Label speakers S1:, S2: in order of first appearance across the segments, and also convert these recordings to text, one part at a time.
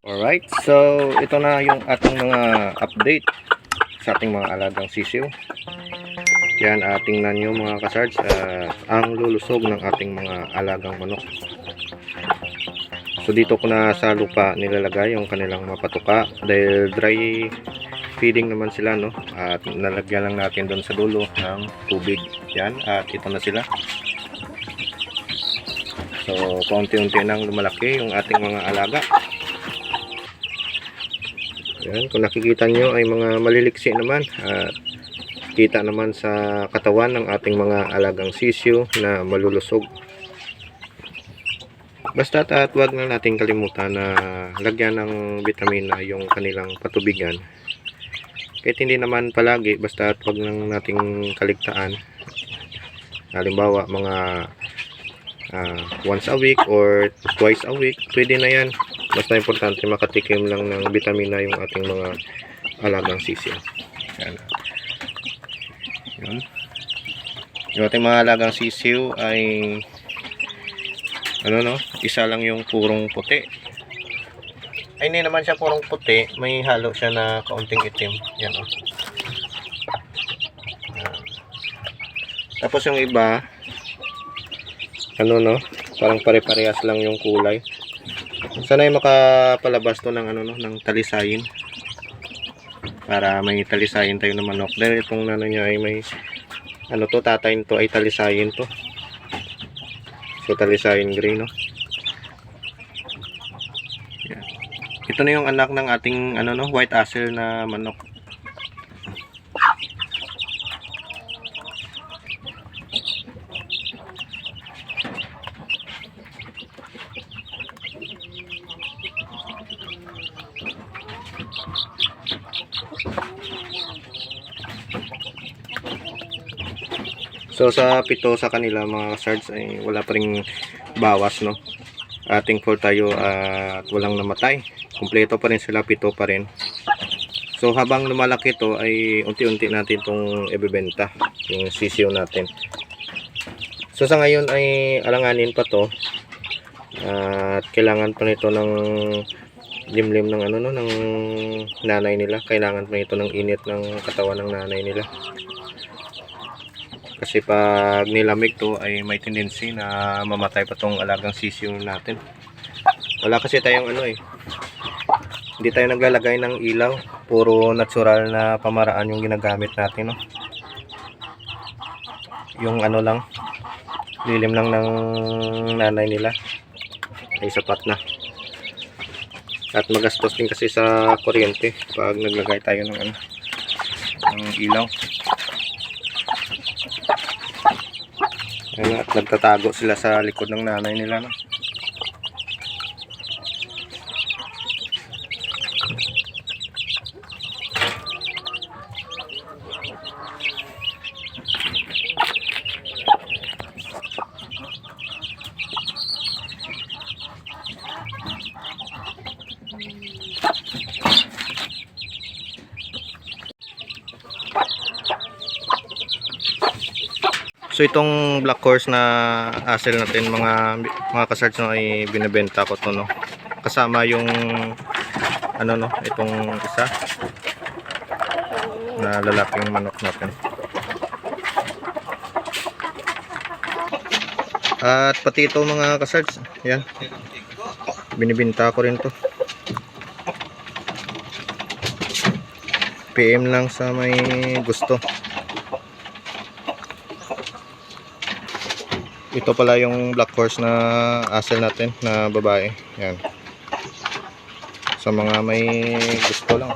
S1: Alright, so ito na yung ating mga update sa ating mga alagang sisiw. Yan, tingnan nyo mga kasards, ang lulusog ng ating mga alagang manok. So dito ko na sa lupa nilalagay yung kanilang mapatuka dahil dry feeding naman sila, no? At nalagyan lang natin doon sa dulo ng tubig. Yan, at ito na sila. So paunti-unti nang lumalaki yung ating mga alaga. Yan, kung nakikita nyo ay mga maliliksi naman at kita naman sa katawan ng ating mga alagang sisiw na malulusog. Basta at huwag na natin kalimutan na lagyan ng bitamina yung kanilang patubigan. Kahit hindi naman palagi, basta at huwag nang nating kaligtaan. Halimbawa mga once a week or twice a week, pwede na yan. Basta importante makatikim lang ng bitamina yung ating mga alagang sisiw. Yan. Yun. Yung ating mga alagang sisiw ay isa lang yung purong puti. Ay, hindi naman siya purong puti, may halo siya na kaunting itim. Yan, oh. Tapos yung iba parang pare-parehas lang yung kulay. Sana ay makapalabas to ng ng talisayin. Para may talisayin tayo ng manok. Dahil itong niya ay may tatayin to ay talisayin to. So talisayin gray, no. Yan. Ito na yung anak ng ating white asil na manok. So sa pito sa kanila mga kasards ay wala pa ring bawas, no. Thankful tayo at walang namatay. Kumpleto pa rin sila, pito pa rin. So habang lumalaki to ay unti-unti natin itong ibebenta, yung sisiw natin. So sa ngayon ay alanganin pa to. At kailangan pa nito ng limlim ng ng nanay nila. Kailangan pa nito ng init ng katawan ng nanay nila. Kasi pag nilamig to ay may tendency na mamatay pa tong alagang sisiw natin. Wala kasi tayong hindi tayo naglalagay ng ilaw. Puro natural na pamaraan yung ginagamit natin, no. Yung lang, lilim lang ng nanay nila ay sapat na. At magastos din kasi sa kuryente pag naglagay tayo ng ilaw. At nagtatago sila sa likod ng nanay nila, no? So itong black horse na asil natin mga kasards, no, ay binebenta ko to, no. Kasama yung itong isa na lalaking manok natin. At pati ito mga kasards, yan. Binibenta ko rin to. PM lang sa may gusto. Ito pala yung black horse na asil natin na babae. Yan. Sa mga may gusto lang.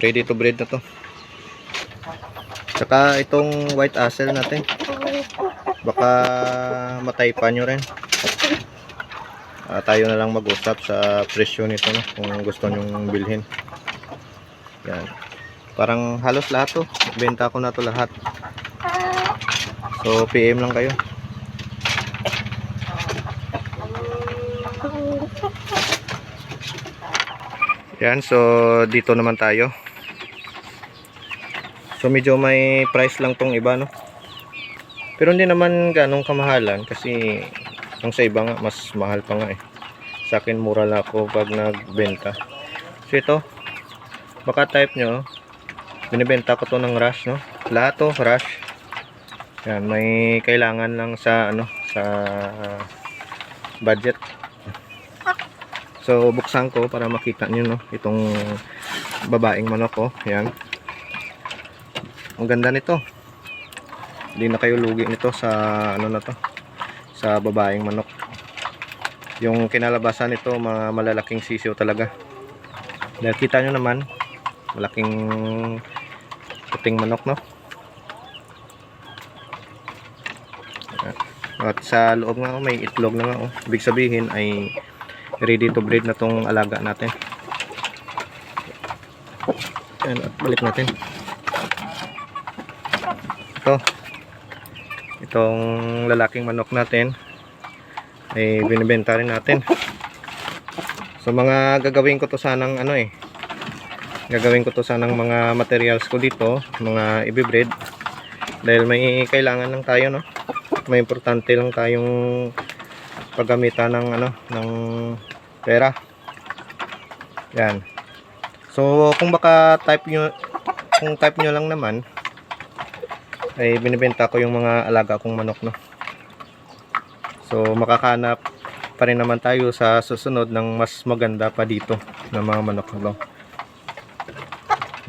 S1: Ready to breed na to. Tsaka itong white asil natin, baka mataypan nyo rin. Tayo na lang mag-usap sa presyo nito, no, kung gusto nyong bilhin. Yan. Parang halos lahat to, benta ko na to lahat. So PM lang kayo. Yan, so dito naman tayo. So medyo may price lang tong iba, no. Pero hindi naman ganong kamahalan kasi Ang sa iba nga, mas mahal pa nga eh. Sa akin, mura lang ako pag nagbenta. So ito, baka type nyo, binibenta ko to ng rush, no? Lahat to, rush. Yan, may kailangan lang sa, ano, sa budget. So, buksan ko para makita nyo, no? Itong babaeng manok ko. Yan. Ang ganda nito. Hindi na kayo lugi nito sa, ano na to, sa babaeng manok. Yung kinalabasan nito, mga malalaking sisiw talaga. Dahil kita nyo naman, malaking puting manok, no? At sa loob nga, may itlog na nga, oh. Ibig sabihin ay ready to breed na tong alaga natin. Ayan, at balik natin. Itong lalaking manok natin ay binibenta rin natin. So mga gagawin ko to sanang ano eh, gagawin ko to sanang mga materials ko dito, mga ibibreed, dahil may kailangan lang tayo, no? May importante lang tayong paggamitan ng ano, ng pera. Yan. So kung baka type nyo lang naman, ay binibenta ko yung mga alaga kong manok, no? So makakahanap pa rin naman tayo sa susunod ng mas maganda pa dito ng mga manok, no?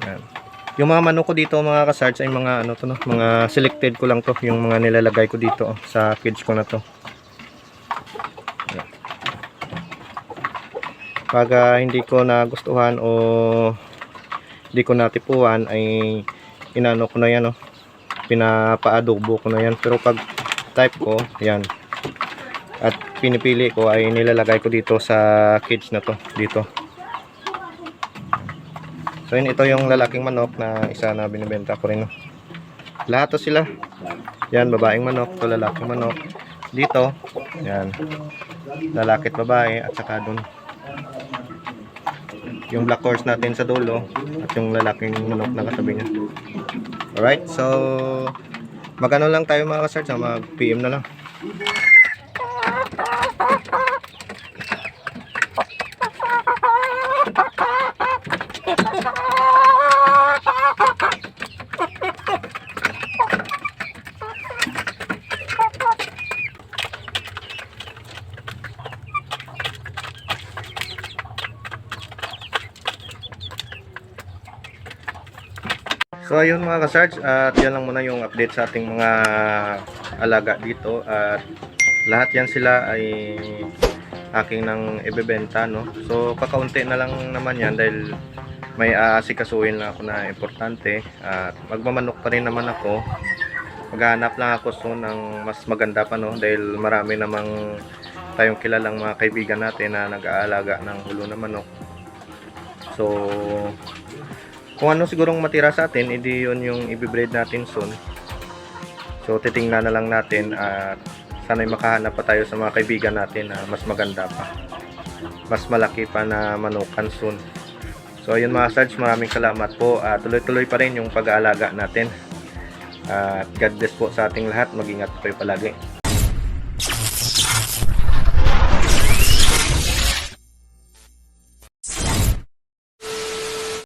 S1: Yan. Yung mga manok ko dito, mga kasarts, ay mga ano to, no? Mga selected ko lang to, yung mga nilalagay ko dito, oh, sa cage ko na to. Yan. Pag hindi ko nagustuhan o hindi ko natipuan, ay inano ko na yan, no? Pinapaadobo ko na yan. Pero pag type ko, yan, at pinipili ko, ay nilalagay ko dito sa cage na to, dito. So yun, ito yung lalaking manok na isa na binibenta ko rin, no? Lahat to sila. Yan, babaeng manok, to lalaking manok. Dito, yan, lalaki at babae, at saka dun yung black horse natin sa dulo, at yung lalaking manok na katabi niya. Alright, so magano lang tayo mga kasarts, mag PM na lang. So ayun mga kasards, at yan lang muna yung update sa ating mga alaga dito, at lahat yan sila ay aking nang ibebenta, no? So kakaunti na lang naman yan dahil may aasikasuhin lang ako na importante, at magmamanok pa rin naman ako. Maghahanap lang ako soon ng mas maganda pa, no? Dahil marami namang tayong kilalang mga kaibigan natin na nag-aalaga ng ulo na manok. So kung ano sigurong matira sa atin, edi yun yung ibibreed natin soon. So titingnan na lang natin, at sana'y makahanap pa tayo sa mga kaibigan natin na mas maganda pa, mas malaki pa na manukan soon. So ayun mga sarge, maraming salamat po. Tuloy-tuloy pa rin yung pag-aalaga natin. At God bless po sa ating lahat. Mag-ingat po kayo palagi.